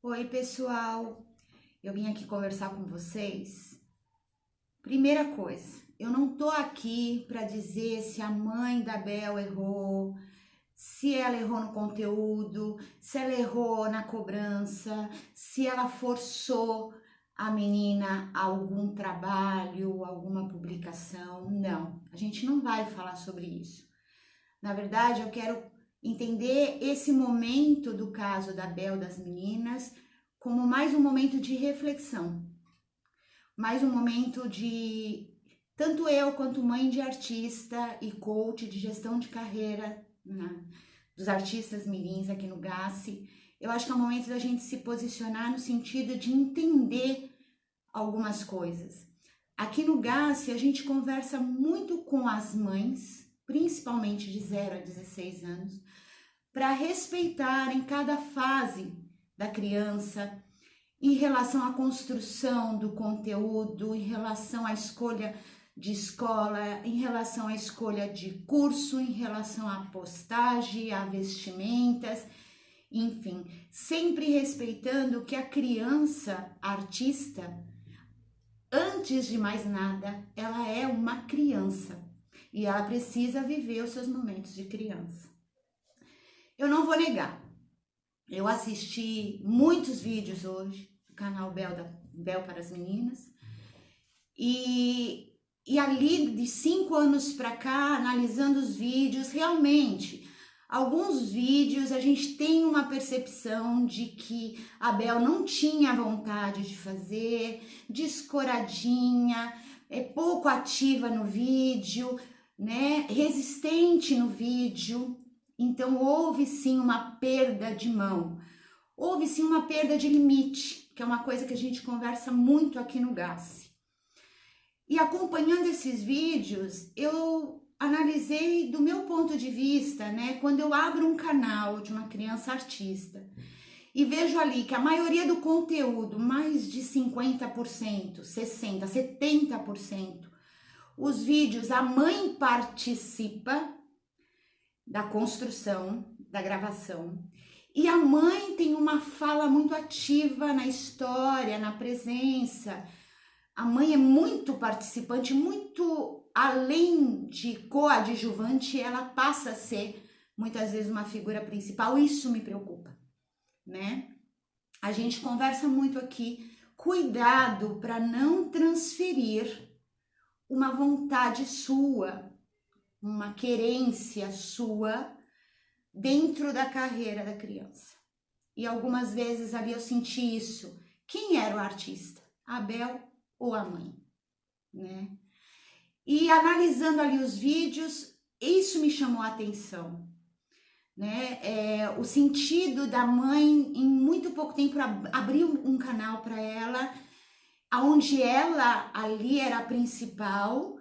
Oi, pessoal. Eu vim aqui conversar com vocês. Primeira coisa, eu não tô aqui para dizer se a mãe da Bel errou, se ela errou no conteúdo, se ela errou na cobrança, se ela forçou a menina a algum trabalho, alguma publicação. Não, a gente não vai falar sobre isso. Na verdade, eu quero entender esse momento do caso da Bel das meninas como mais um momento de reflexão, mais um momento de tanto eu quanto mãe de artista e coach de gestão de carreira, né, dos artistas mirins aqui no GASSE. Eu acho que é o momento da gente se posicionar no sentido de entender algumas coisas. Aqui no GASSE a gente conversa muito com as mães, principalmente de 0 a 16 anos, para respeitarem cada fase da criança em relação à construção do conteúdo, em relação à escolha de escola, em relação à escolha de curso, em relação à postagem, a vestimentas, enfim, sempre respeitando que a criança artista, antes de mais nada, ela é uma criança e ela precisa viver os seus momentos de criança. Eu não vou negar, eu assisti muitos vídeos hoje do canal Bel para as Meninas e ali de 5 anos para cá, analisando os vídeos, realmente, alguns vídeos a gente tem uma percepção de que a Bel não tinha vontade de fazer, descoradinha, pouco ativa no vídeo, né, resistente no vídeo. Então houve sim uma perda de mão, houve sim uma perda de limite, que é uma coisa que a gente conversa muito aqui no GASSE. E acompanhando esses vídeos, eu analisei do meu ponto de vista, né, quando eu abro um canal de uma criança artista e vejo ali que a maioria do conteúdo, mais de 50%, 60%, 70%, os vídeos a mãe participa da construção, da gravação, e a mãe tem uma fala muito ativa na história, na presença. A mãe é muito participante, muito além de coadjuvante, ela passa a ser muitas vezes uma figura principal. Isso me preocupa, né? A gente conversa muito aqui, cuidado para não transferir uma vontade sua, uma querência sua dentro da carreira da criança. E algumas vezes ali eu senti isso. Quem era o artista? A Bel ou a mãe, né? E analisando ali os vídeos, isso me chamou a atenção, né? O sentido da mãe, em muito pouco tempo, abrir um canal para ela, onde ela ali era a principal.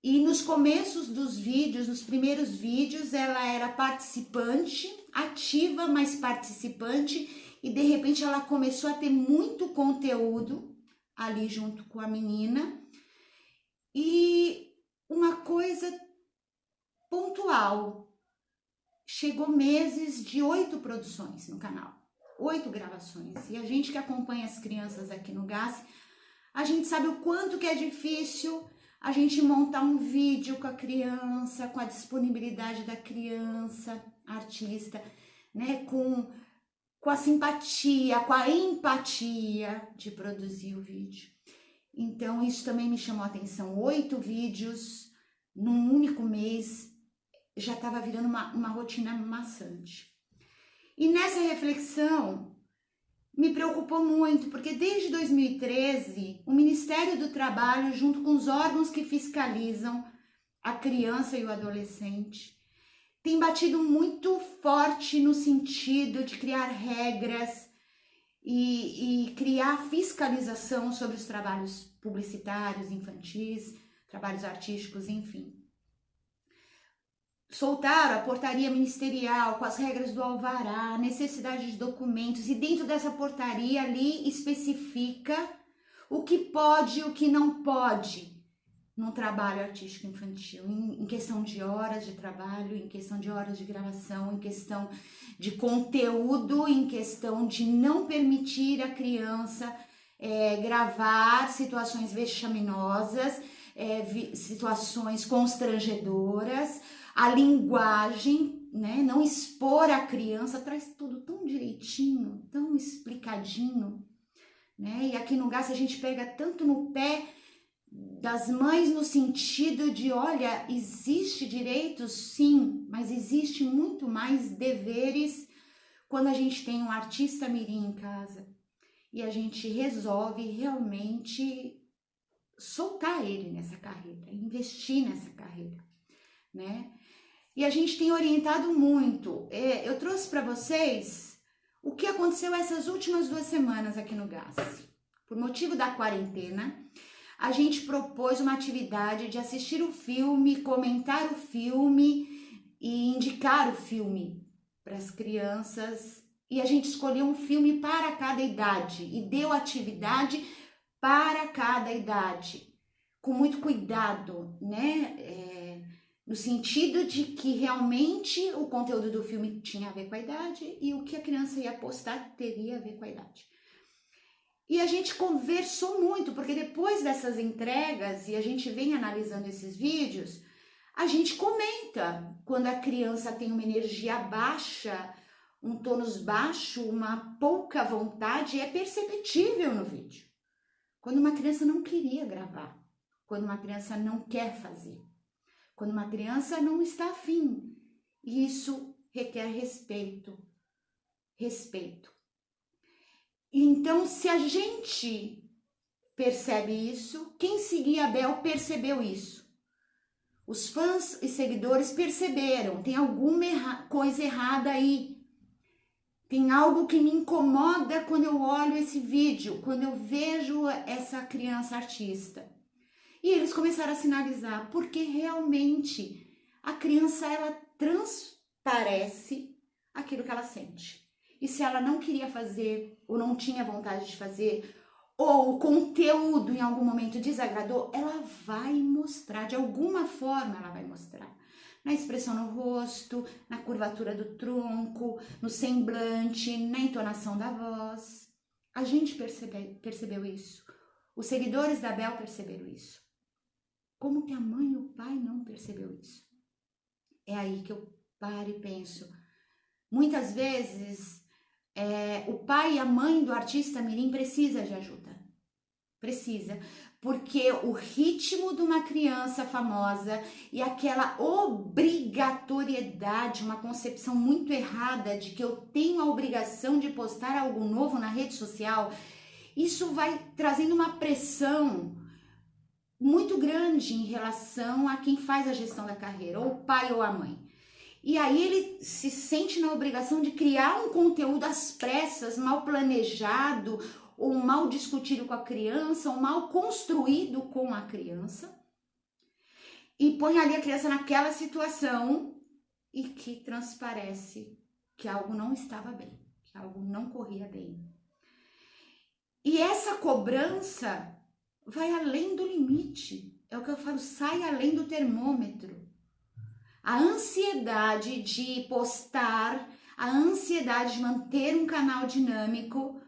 E nos começos dos vídeos, nos primeiros vídeos, ela era participante, ativa, mas participante, e de repente ela começou a ter muito conteúdo ali junto com a menina. E uma coisa pontual, chegou meses de 8 produções no canal, 8 gravações. E a gente que acompanha as crianças aqui no GASSE, a gente sabe o quanto que é difícil a gente montar um vídeo com a criança, com a disponibilidade da criança, artista, né, com a simpatia, com a empatia de produzir o vídeo. Então isso também me chamou a atenção. 8 vídeos num único mês já estava virando uma rotina maçante. E nessa reflexão me preocupou muito, porque desde 2013, o Ministério do Trabalho, junto com os órgãos que fiscalizam a criança e o adolescente, tem batido muito forte no sentido de criar regras e criar fiscalização sobre os trabalhos publicitários, infantis, trabalhos artísticos, enfim. Soltaram a portaria ministerial com as regras do alvará, necessidade de documentos, e dentro dessa portaria ali especifica o que pode e o que não pode num trabalho artístico infantil, em questão de horas de trabalho, em questão de horas de gravação, em questão de conteúdo, em questão de não permitir a criança gravar situações vexaminosas, situações constrangedoras, a linguagem, né? Não expor a criança, traz tudo tão direitinho, tão explicadinho, né? E aqui no GAS a gente pega tanto no pé das mães no sentido de, olha, existe direitos, sim, mas existe muito mais deveres quando a gente tem um artista mirim em casa e a gente resolve realmente soltar ele nessa carreira, investir nessa carreira, né? E a gente tem orientado muito. Eu trouxe para vocês o que aconteceu essas últimas 2 semanas aqui no GAS. Por motivo da quarentena, a gente propôs uma atividade de assistir o filme, comentar o filme e indicar o filme para as crianças. E a gente escolheu um filme para cada idade e deu atividade para cada idade, com muito cuidado, né? No sentido de que realmente o conteúdo do filme tinha a ver com a idade e o que a criança ia postar teria a ver com a idade. E a gente conversou muito, porque depois dessas entregas, e a gente vem analisando esses vídeos, a gente comenta quando a criança tem uma energia baixa, um tônus baixo, uma pouca vontade, é perceptível no vídeo. Quando uma criança não queria gravar, quando uma criança não quer fazer, quando uma criança não está afim. E isso requer respeito. Respeito. Então, se a gente percebe isso, quem seguia a Bel percebeu isso. Os fãs e seguidores perceberam, tem alguma coisa errada aí. Tem algo que me incomoda quando eu olho esse vídeo, quando eu vejo essa criança artista. E eles começaram a sinalizar, porque realmente a criança, ela transparece aquilo que ela sente. E se ela não queria fazer, ou não tinha vontade de fazer, ou o conteúdo em algum momento desagradou, ela vai mostrar, de alguma forma ela vai mostrar. Na expressão no rosto, na curvatura do tronco, no semblante, na entonação da voz. A gente percebeu isso. Os seguidores da Bel perceberam isso. Como que a mãe e o pai não percebeu isso? É aí que eu paro e penso. Muitas vezes, o pai e a mãe do artista mirim precisa de ajuda. Precisa. Porque o ritmo de uma criança famosa e aquela obrigatoriedade, uma concepção muito errada de que eu tenho a obrigação de postar algo novo na rede social, isso vai trazendo uma pressão muito grande em relação a quem faz a gestão da carreira, ou o pai ou a mãe. E aí ele se sente na obrigação de criar um conteúdo às pressas, mal planejado, ou mal discutido com a criança, ou mal construído com a criança, e põe ali a criança naquela situação e que transparece que algo não estava bem, que algo não corria bem. E essa cobrança vai além do limite, é o que eu falo, sai além do termômetro. A ansiedade de postar, a ansiedade de manter um canal dinâmico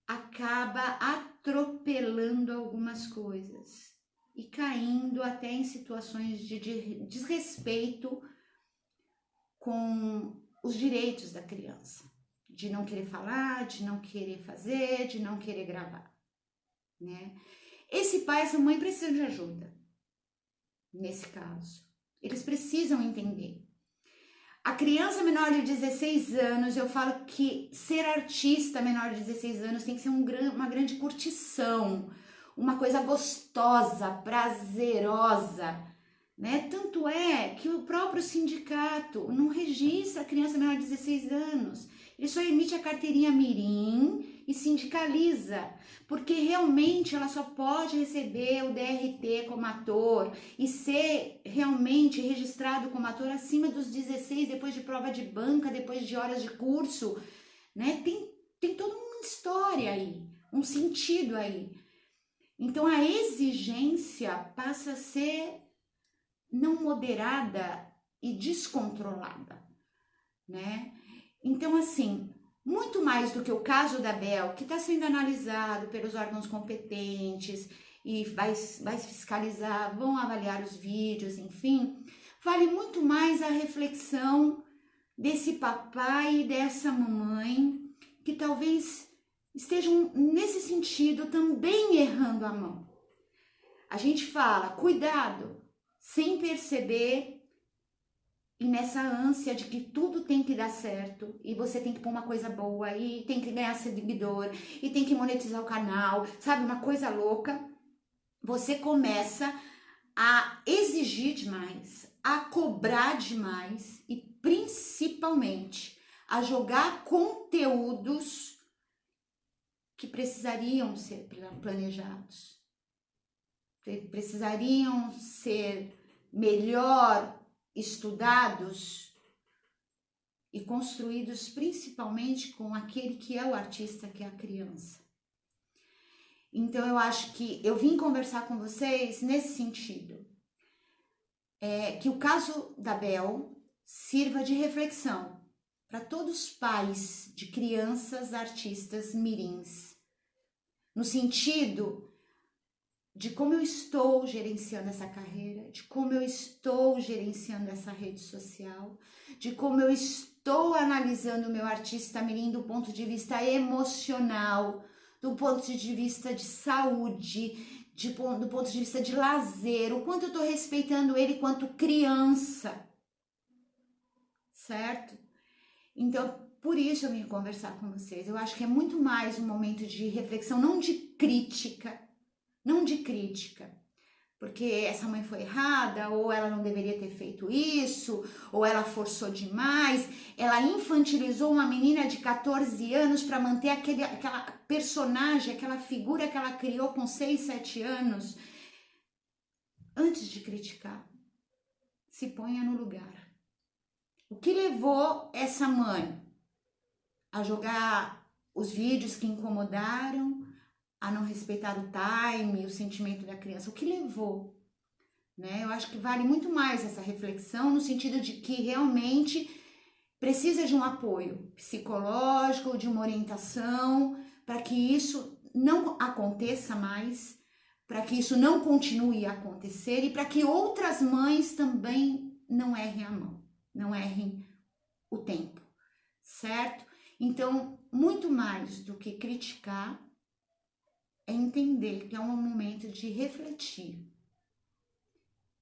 acaba atropelando algumas coisas e caindo até em situações de desrespeito com os direitos da criança, de não querer falar, de não querer fazer, de não querer gravar, né? Esse pai, essa mãe precisam de ajuda, nesse caso. Eles precisam entender. A criança menor de 16 anos, eu falo que ser artista menor de 16 anos tem que ser uma grande curtição, uma coisa gostosa, prazerosa, né? Tanto é que o próprio sindicato não registra a criança menor de 16 anos. Ele só emite a carteirinha mirim e sindicaliza, porque realmente ela só pode receber o DRT como ator e ser realmente registrado como ator acima dos 16, depois de prova de banca, depois de horas de curso, né? Tem toda uma história aí, um sentido aí. Então a exigência passa a ser não moderada e descontrolada, né? Então, assim, muito mais do que o caso da Bel, que está sendo analisado pelos órgãos competentes e vai se fiscalizar, vão avaliar os vídeos, enfim, vale muito mais a reflexão desse papai e dessa mamãe que talvez estejam nesse sentido também errando a mão. A gente fala, cuidado, sem perceber e nessa ânsia de que tudo tem que dar certo e você tem que pôr uma coisa boa e tem que ganhar seguidor e tem que monetizar o canal, sabe, uma coisa louca, você começa a exigir demais, a cobrar demais e principalmente a jogar conteúdos que precisariam ser planejados, precisariam ser melhor estudados e construídos principalmente com aquele que é o artista, que é a criança. Então eu acho que eu vim conversar com vocês nesse sentido, que o caso da Bel sirva de reflexão para todos os pais de crianças artistas mirins, no sentido de como eu estou gerenciando essa carreira, de como eu estou gerenciando essa rede social, de como eu estou analisando o meu artista mirim do ponto de vista emocional, do ponto de vista de saúde, do ponto de vista de lazer, o quanto eu estou respeitando ele quanto criança, certo? Então, por isso eu vim conversar com vocês. Eu acho que é muito mais um momento de reflexão, não de crítica, porque essa mãe foi errada, ou ela não deveria ter feito isso, ou ela forçou demais, ela infantilizou uma menina de 14 anos para manter aquela personagem, aquela figura que ela criou com 6, 7 anos. Antes de criticar, se ponha no lugar. O que levou essa mãe a jogar os vídeos que incomodaram, a não respeitar o time, o sentimento da criança? O que levou? Né? Eu acho que vale muito mais essa reflexão no sentido de que realmente precisa de um apoio psicológico, de uma orientação, para que isso não aconteça mais, para que isso não continue a acontecer e para que outras mães também não errem a mão, não errem o tempo, certo? Então, muito mais do que criticar, é entender que é um momento de refletir.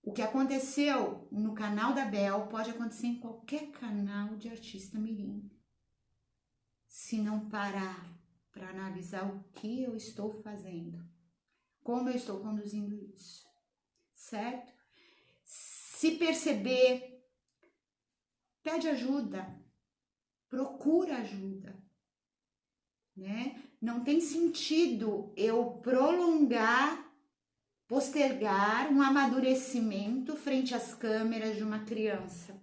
O que aconteceu no canal da Bel pode acontecer em qualquer canal de artista mirim. Se não parar para analisar o que eu estou fazendo, como eu estou conduzindo isso, certo? Se perceber, pede ajuda, procura ajuda, né? Não tem sentido eu postergar um amadurecimento frente às câmeras de uma criança.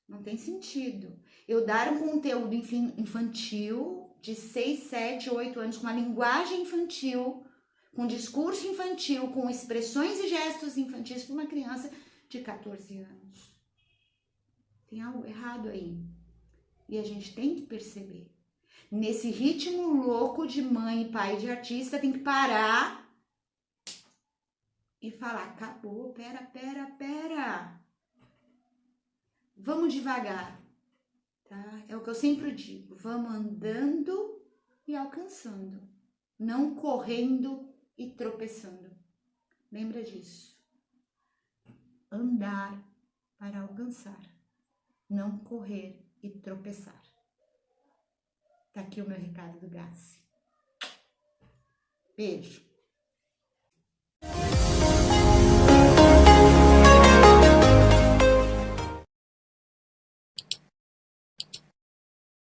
Não tem sentido. Eu dar um conteúdo infantil de 6, 7, 8 anos, com uma linguagem infantil, com discurso infantil, com expressões e gestos infantis para uma criança de 14 anos. Tem algo errado aí. E a gente tem que perceber. Nesse ritmo louco de mãe e pai de artista, tem que parar e falar, acabou, pera. Vamos devagar, tá? É o que eu sempre digo, vamos andando e alcançando, não correndo e tropeçando. Lembra disso? Andar para alcançar, não correr e tropeçar. Tá aqui o meu recado do Gassi. Beijo.